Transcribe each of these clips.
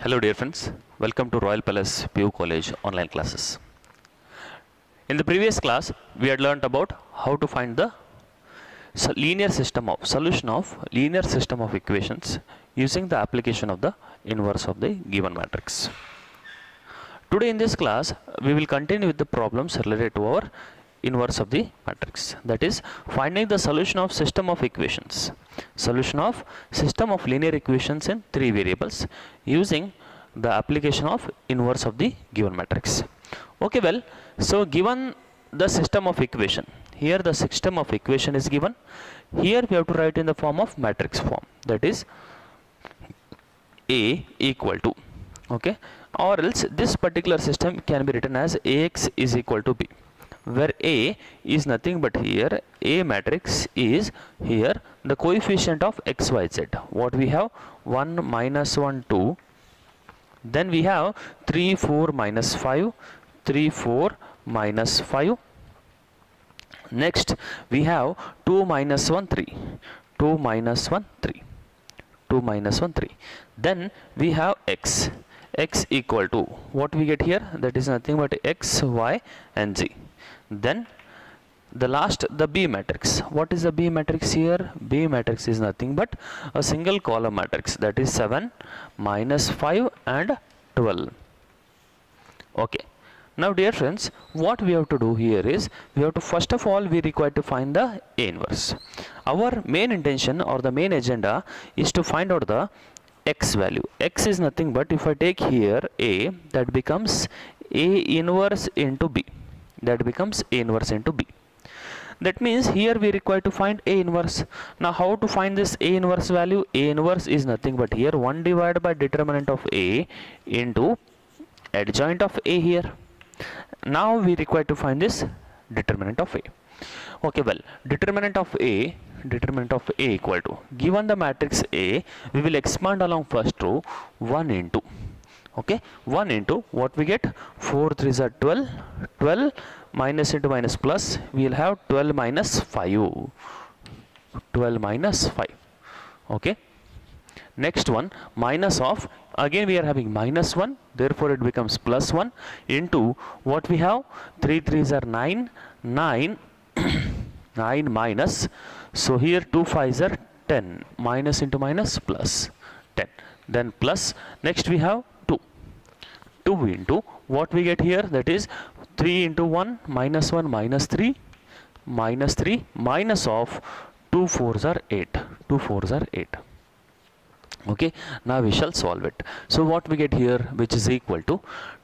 Hello dear friends, welcome to Royal Palace PU College online classes. In the previous class, we had learnt about how to find the solution of linear system of equations using the application of the inverse of the given matrix. Today in this class, we will continue with the problems related to our inverse of the matrix, that is finding the solution of system of equations, solution of system of linear equations in three variables using the application of inverse of the given matrix. Okay, well, so given the system of equation, here the system of equation is given, here we have to write in the form of matrix form, that is A equal to, okay, or else this particular system can be written as Ax is equal to B, where A is nothing but here A matrix is here the coefficient of x, y, z. What we have? 1, minus 1, 2. Then we have 3, 4, minus 5. 3, 4, minus 5. Next we have 2, minus 1, 3. 2, minus 1, 3. 2, minus 1, 3. Then we have x. X equal to, what we get here? That is nothing but x, y, and z. Then the last, the B matrix. What is the B matrix here? B matrix is nothing but a single column matrix, that is 7, minus 5 and 12. Okay. Now dear friends, what we have to do here is, we have to first of all we require to find the A inverse. Our main intention or the main agenda is to find out the x value. X is nothing but, if I take here A, that becomes A inverse into B. That becomes A inverse into B. That means here we require to find A inverse. Now how to find this A inverse value? A inverse is nothing but here 1 divided by determinant of A into adjoint of A here. Now we require to find this determinant of A. Okay, well, determinant of A equal to, given the matrix A, we will expand along first row 1 into, okay, 1 into what we get? 4 3s are 12, 12 minus into minus plus, we will have 12 minus 5, 12 minus 5, okay. Next one, minus of, again we are having minus 1, therefore it becomes plus 1 into what we have? 3 3s are 9, 9 9 minus, so here 2 5s are 10, minus into minus plus 10, then plus, next we have 2 into what we get here? That is 3 into 1, minus 1, minus 3, minus of 2 4s are 8, 2 4s are 8. Okay, now we shall solve it. So what we get here, which is equal to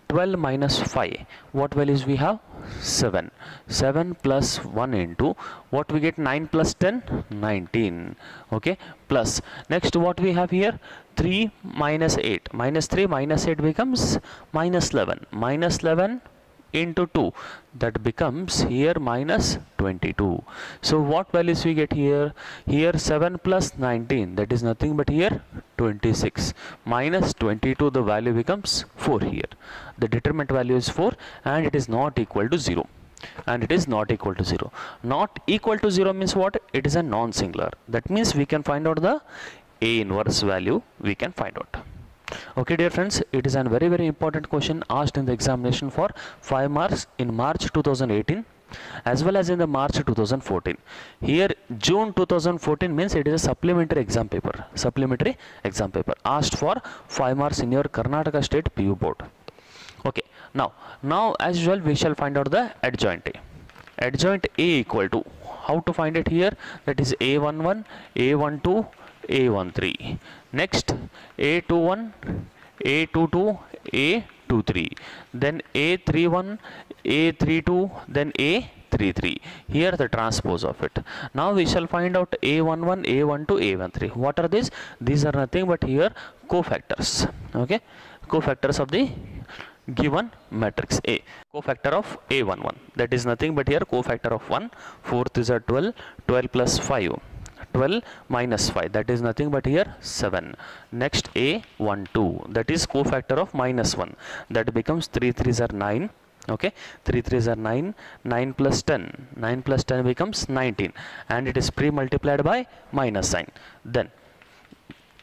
12 minus 5, what values we have? 7. 7 plus 1 into what we get? 9 plus 10, 19. Okay, plus, next what we have here? 3 minus 8, minus 3 minus 8 becomes minus 11, minus 11 into 2, that becomes here minus 22. So what values we get here? Here 7 plus 19, that is nothing but here 26, minus 22, the value becomes 4 here. The determinant value is 4 and it is not equal to 0. And it is not equal to 0. Not equal to 0 means what? It is a non-singular. That means we can find out the A inverse value, we can find out. Okay dear friends, it is a very very important question asked in the examination for 5 marks in March 2018 as well as in the March 2014. Here June 2014 means it is a supplementary exam paper. Supplementary exam paper asked for 5 marks in your Karnataka State PU board. Okay, now as usual we shall find out the adjoint A. Adjoint A equal to, how to find it here? That is A11, A12, A13. Next A21, A22, A23. Then A31, A32, then A33. Here the transpose of it. Now we shall find out A11, A12, A13. What are these? These are nothing but here cofactors. Okay, cofactors of the given matrix A. Cofactor of A11, that is nothing but here cofactor of 1. 4th is a 12, 12 plus 5, 12 minus 5, that is nothing but here 7. Next A12, that is cofactor of minus 1, that becomes 3 3s are 9. Okay, 3 3s are 9, 9 plus 10, 9 plus 10 becomes 19 and it is pre-multiplied by minus sign. Then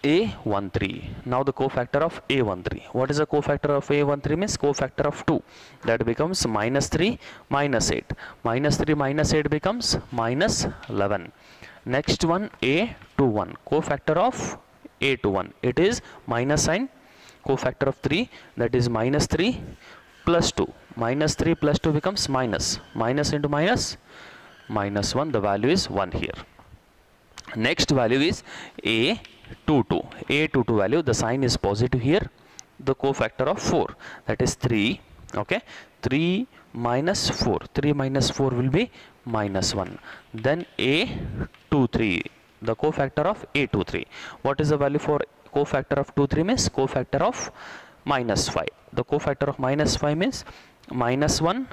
A13. Now the cofactor of A13. What is the cofactor of A13? Means cofactor of 2. That becomes minus 3 minus 8. Minus 3 minus 8 becomes minus 11. Next one, A21. Cofactor of A21. It is minus sign. Cofactor of 3, that is minus 3 plus 2. Minus 3 plus 2 becomes minus. Minus into minus, minus 1. The value is 1 here. Next value is A22. A22 value, the sign is positive here. The cofactor of 4, that is 3. Okay, 3 minus 4. 3 minus 4 will be minus 1. Then A23, the cofactor of A23. What is the value for cofactor of 23? Means cofactor of minus 5. The cofactor of minus 5 means minus 1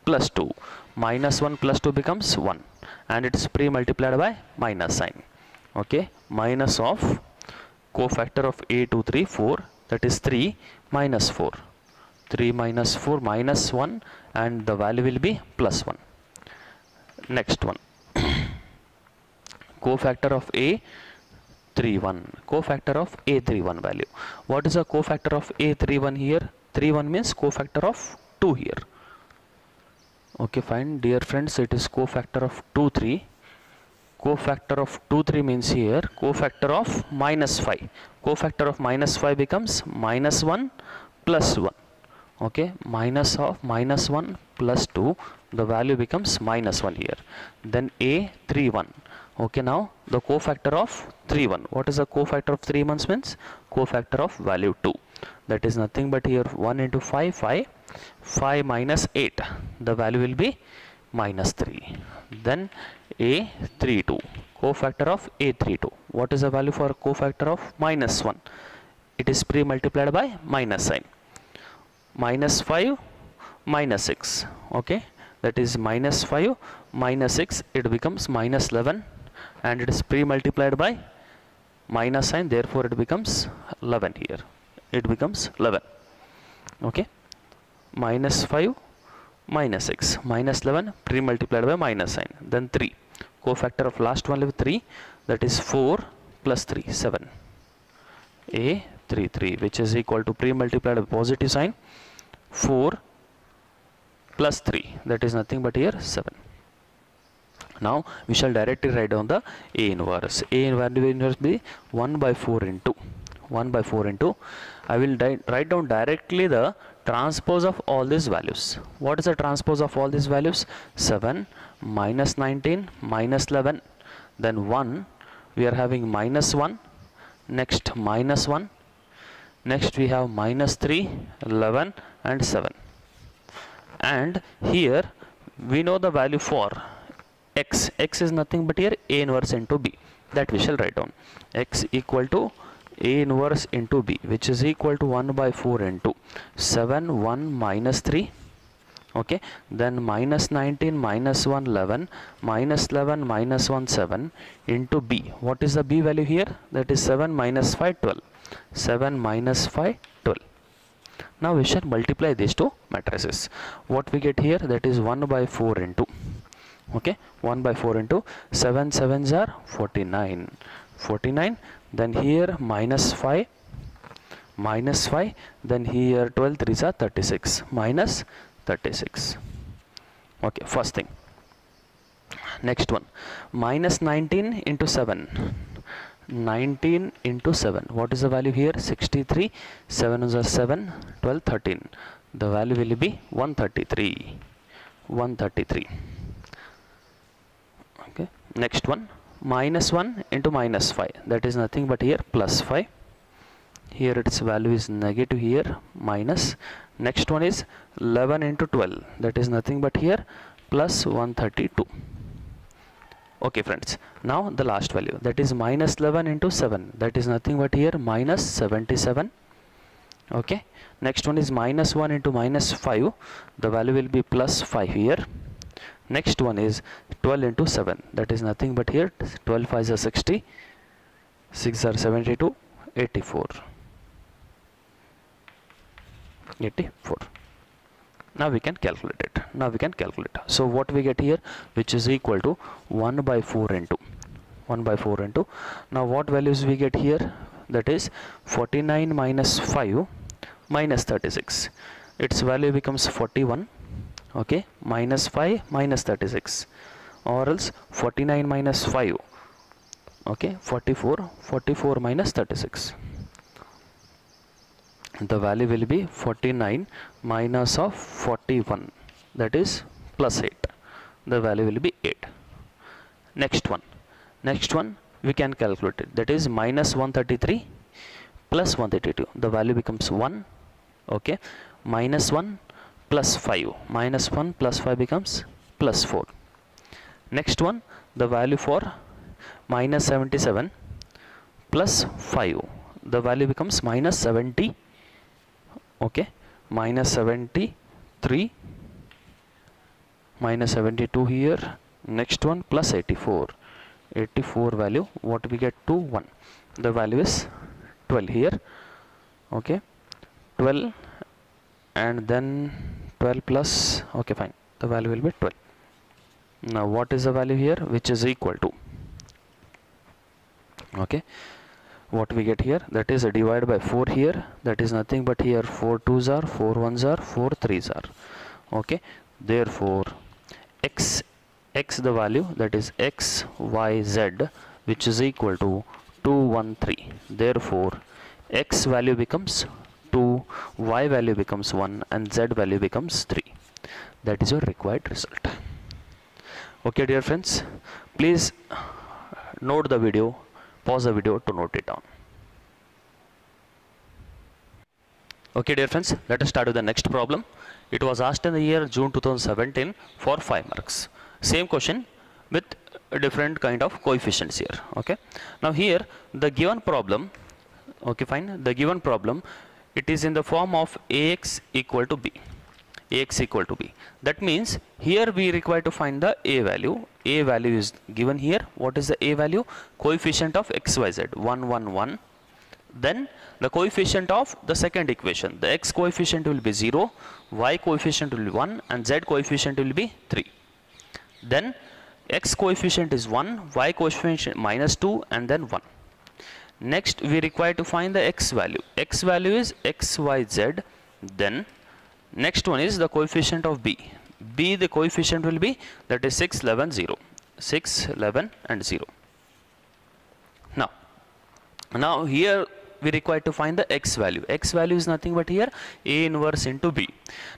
plus 2. Minus 1 plus 2 becomes 1. And it is pre-multiplied by minus sign. Okay, minus of cofactor of A23, 4, that is 3 minus 4. 3 minus 4 minus 1, and the value will be plus 1. Next one, cofactor of A31. Cofactor of A31 value. What is the cofactor of A31 here? 31 means cofactor of 2 here. Okay, fine, dear friends, it is cofactor of 2, 3. Cofactor of 2, 3 means here cofactor of minus 5. Cofactor of minus 5 becomes minus 1 plus 1. Okay, minus of minus 1 plus 2, the value becomes minus 1 here. Then A31. Okay, now the cofactor of 31. What is the cofactor of 31 means? Cofactor of value 2. That is nothing but here 1 into 5, 5. 5 minus 8. The value will be minus 3. Then A32. Cofactor of A32. What is the value for cofactor of minus 1? It is pre-multiplied by minus sign. Minus 5 minus 6. Okay, that is minus 5 minus 6. It becomes minus 11. And it is pre-multiplied by minus sign, therefore it becomes 11 here. It becomes 11. Okay, minus 5 minus 6 minus 11 pre-multiplied by minus sign. Then 3. Cofactor of last one with 3, that is 4 plus 3, 7. A33, which is equal to pre-multiplied by positive sign, 4 plus 3, that is nothing but here 7. Now we shall directly write down the A inverse. A inverse be 1 by 4 into 1 by 4 into, I will write down directly the transpose of all these values. What is the transpose of all these values? 7 minus 19 minus 11, then 1, we are having minus 1, next minus 1, next we have minus 3, 11 and 7. And here we know the value for x. X is nothing but here A inverse into B. That we shall write down. X equal to A inverse into B, which is equal to 1 by 4 into 7, 1 minus 3. Okay, then minus 19 minus 1, 11, minus 11 minus 1, 7 into B. What is the B value here? That is 7 minus 5, 12. 7 minus 5, 12. Now we shall multiply these two matrices. What we get here? That is 1 by 4 into, okay, 1 by 4 into 7 7s are 49. 49. Then here minus 5, then here 12 3s are 36, minus 36. Okay, first thing. Next one, minus 19 into 7. 19 into 7. What is the value here? 63. 7 is 7, 12, 13. The value will be 133. 133. Okay. Next one, minus 1 into minus 5. That is nothing but here plus 5. Here its value is negative, here minus. Next one is 11 into 12. That is nothing but here plus 132. Okay friends, now the last value, that is minus 11 into 7. That is nothing but here minus 77. Okay, next one is minus 1 into minus 5. The value will be plus 5 here. Next one is 12 into 7. That is nothing but here 12 5s are 60, 6 are 72, 84. 84. Now we can calculate it. So what we get here, which is equal to 1 by 4 into 1 by 4 into, now what values we get here? that is 49 minus 5 minus 36. Its value becomes 41. Okay, minus 5 minus 36, or else 49 minus 5. Okay, 44 minus 36. The value will be 49 minus of 41, that is plus 8. The value will be 8. Next one we can calculate it, that is minus 133 plus 132. The value becomes 1. Okay, minus 1 plus 5, minus 1 plus 5 becomes plus 4. Next one, the value for minus 77 plus 5, the value becomes minus 70. Okay, minus 73, minus 72 here. Next one, plus 84 value, what we get to 1. The value is 12 here. Okay, 12, and then 12 plus, okay fine, the value will be 12. Now what is the value here, which is equal to, okay, what we get here, that is divided by 4 here, that is nothing but here 4 2s are, 4 1s are, 4 3s are. Okay, therefore x the value, that is x y z, which is equal to 213. Therefore x value becomes 2, y value becomes 1, and z value becomes 3. That is your required result. Okay dear friends, please note the video, pause the video to note it down. Okay dear friends, let us start with the next problem. It was asked in the year June 2017 for 5 marks. Same question with a different kind of coefficients here. Okay, now here the given problem, okay fine, the given problem, it is in the form of ax equal to b. Ax equal to b. That means here we require to find the a value. A value is given here. What is the a value? Coefficient of xyz 1 1 1. Then the coefficient of the second equation, the x coefficient will be 0, y coefficient will be 1, and z coefficient will be 3. Then x coefficient is 1, y coefficient minus 2, and then 1. Next we require to find the x value. X value is xyz. Then next one is the coefficient of b. B, the coefficient will be, that is 6 11 0. 6 11 and 0. Now here we require to find the x value. X value is nothing but here a inverse into b.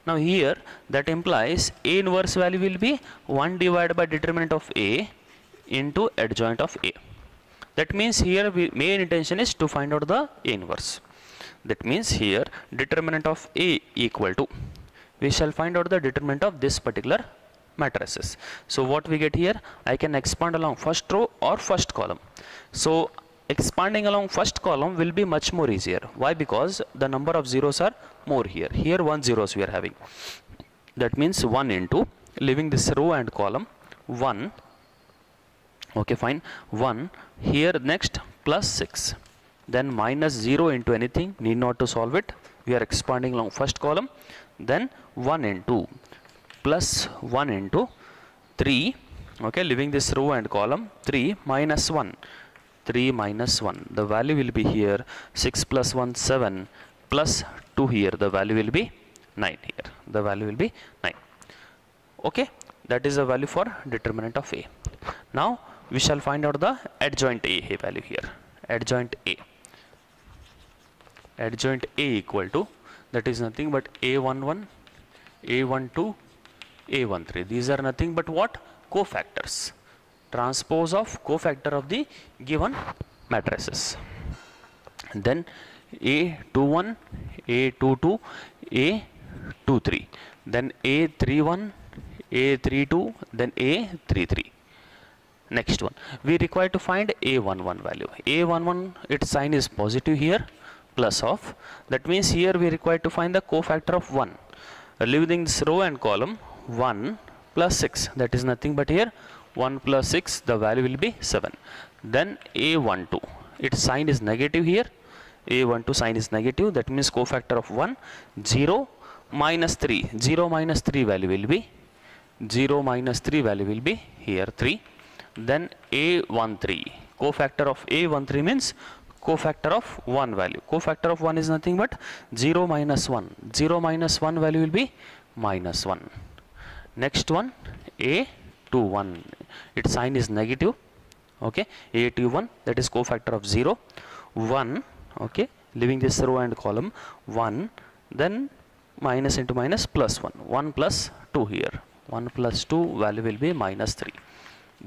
Now here that implies a inverse value will be 1 divided by determinant of a into adjoint of a. That means here main intention is to find out the a inverse. That means here determinant of a equal to, we shall find out the determinant of this particular matrices. So what we get here, I can expand along first row or first column. So expanding along first column will be much more easier. Why? Because the number of zeros are more here. Here 1 zeros we are having. That means 1 into, leaving this row and column, 1. Okay fine, 1 here. Next plus 6, then minus 0 into anything, need not to solve it. We are expanding along first column. Then 1 into plus 1 into 3. Okay, leaving this row and column, 3 minus 1. 3 minus 1, the value will be here 6 plus 1 7 plus 2 here, the value will be 9 here, the value will be 9. Okay, that is the value for determinant of a. Now we shall find out the adjoint a value here. Adjoint a equal to, that is nothing but a11, a12, a13. These are nothing but what? Cofactors. Transpose of cofactor of the given matrices. Then a21, a22, a23, then a31, a32, then a33. Next one, we require to find a11 value. A11, its sign is positive here, plus of, that means here we require to find the cofactor of 1. Leaving this row and column, 1 plus 6, that is nothing but here 1 plus 6, the value will be 7. Then a12, its sign is negative here. A12 sign is negative, that means cofactor of 1. 0 minus 3, 0 minus 3 value will be, 0 minus 3 value will be here 3. Then a13, cofactor of a13 means cofactor of 1 value. Cofactor of 1 is nothing but 0 minus 1. 0 minus 1 value will be minus 1. Next one, a to 1. Its sign is negative. Okay, a to 1, that is cofactor of 0. 1, okay, leaving this row and column, 1, then minus into minus plus 1. 1 plus 2 here. 1 plus 2 value will be minus 3.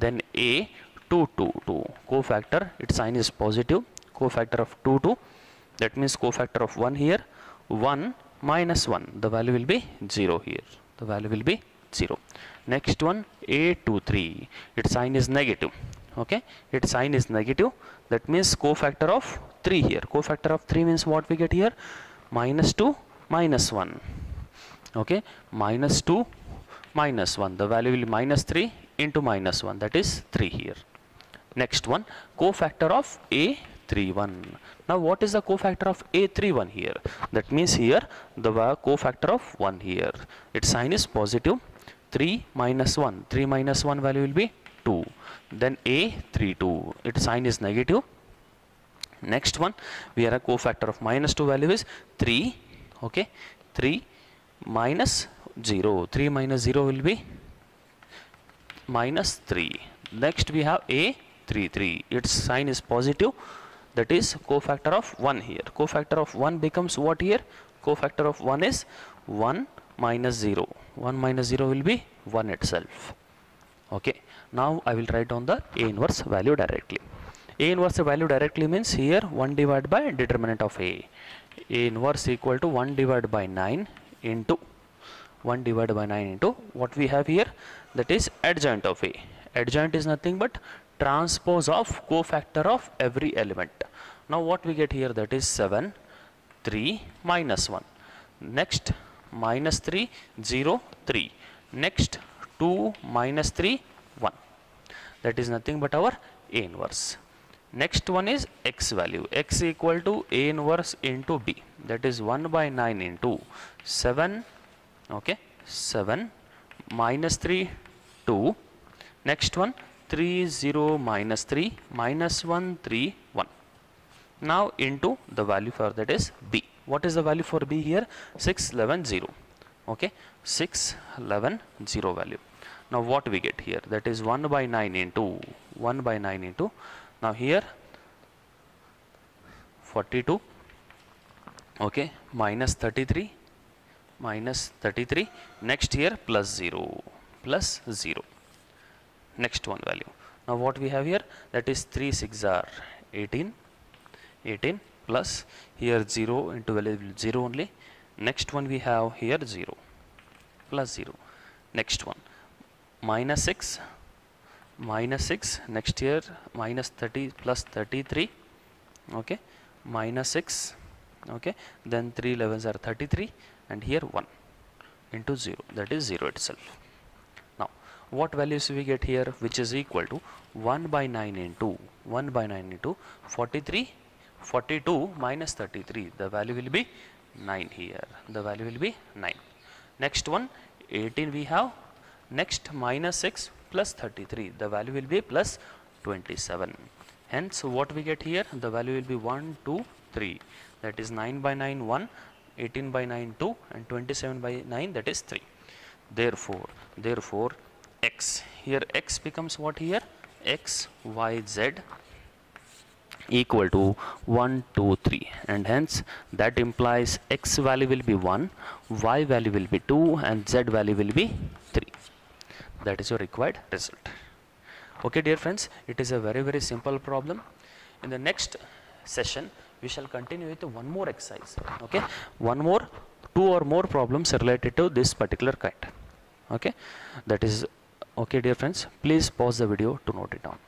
Then a 2 to 2. Cofactor, its sign is positive. Cofactor of 2 to, that means cofactor of 1 here. 1 minus 1, the value will be 0 here. The value will be 0. Next one, a to 3. Its sign is negative. Okay, its sign is negative. That means cofactor of 3 here. Cofactor of 3 means what we get here? Minus 2 minus 1. Okay, minus 2 minus 1. The value will be minus 3 into minus 1. That is 3 here. Next one, cofactor of a31. Now what is the cofactor of a31 here? That means here the cofactor of 1 here. Its sign is positive. 3 minus 1. 3 minus 1 value will be 2. Then a32. Its sign is negative. Next one, we have a cofactor of minus 2 value is 3. Okay, 3 minus 0. 3 minus 0 will be minus 3. Next we have a33. Its sign is positive. That is cofactor of 1 here. Cofactor of 1 becomes what here? Cofactor of 1 is 1 minus 0. 1 minus 0 will be 1 itself. Okay, now I will write down the A inverse value directly. A inverse value directly means here 1 divided by determinant of A. A inverse equal to 1 divided by 9 into 1 divided by 9 into what we have here, that is adjoint of A. Adjoint is nothing but transpose of cofactor of every element. Now what we get here, that is 7, 3 minus 1. Next minus 3, 0, 3. Next 2 minus 3, 1. That is nothing but our A inverse. Next one is x value. X equal to A inverse into B. That is 1 by 9 into 7. Okay, 7 minus 3, 2. Next one, 3, 0 minus 3 minus 1, 3, 1. Now into the value for that is B. What is the value for B here? 6, 11, 0. Okay, 6, 11, 0 value. Now what we get here? That is 1 by 9 into 1 by 9 into. Now here 42. Okay, minus 33. Minus 33. Next here plus 0. Plus 0. Next one value. Now what we have here? That is 3 6 are 18. 18 plus here 0 into value 0 only. Next one we have here 0 plus 0. Next one minus 6. Minus 6. Next here minus 30 plus 33. Okay, minus 6. Okay, then 3 11s are 33 and here 1 into 0, that is 0 itself. Now what values we get here, which is equal to 1 by 9 into 1 by 9 into 43, 42 minus 33, the value will be 9 here. The value will be 9. Next one 18 we have. Next minus 6 plus 33, the value will be plus 27. Hence what we get here, the value will be 1 2 3, that is 9 by 9 1, 18 by 9 2 and 27 by 9, that is 3. Therefore x, here x becomes what here? X y z equal to 1 2 3, and hence that implies x value will be 1, y value will be 2 and z value will be 3. That is your required result. Okay dear friends, it is a very simple problem. In the next session we shall continue with one more exercise. Okay, two or more problems related to this particular kind. Okay, that is okay dear friends, please pause the video to note it down.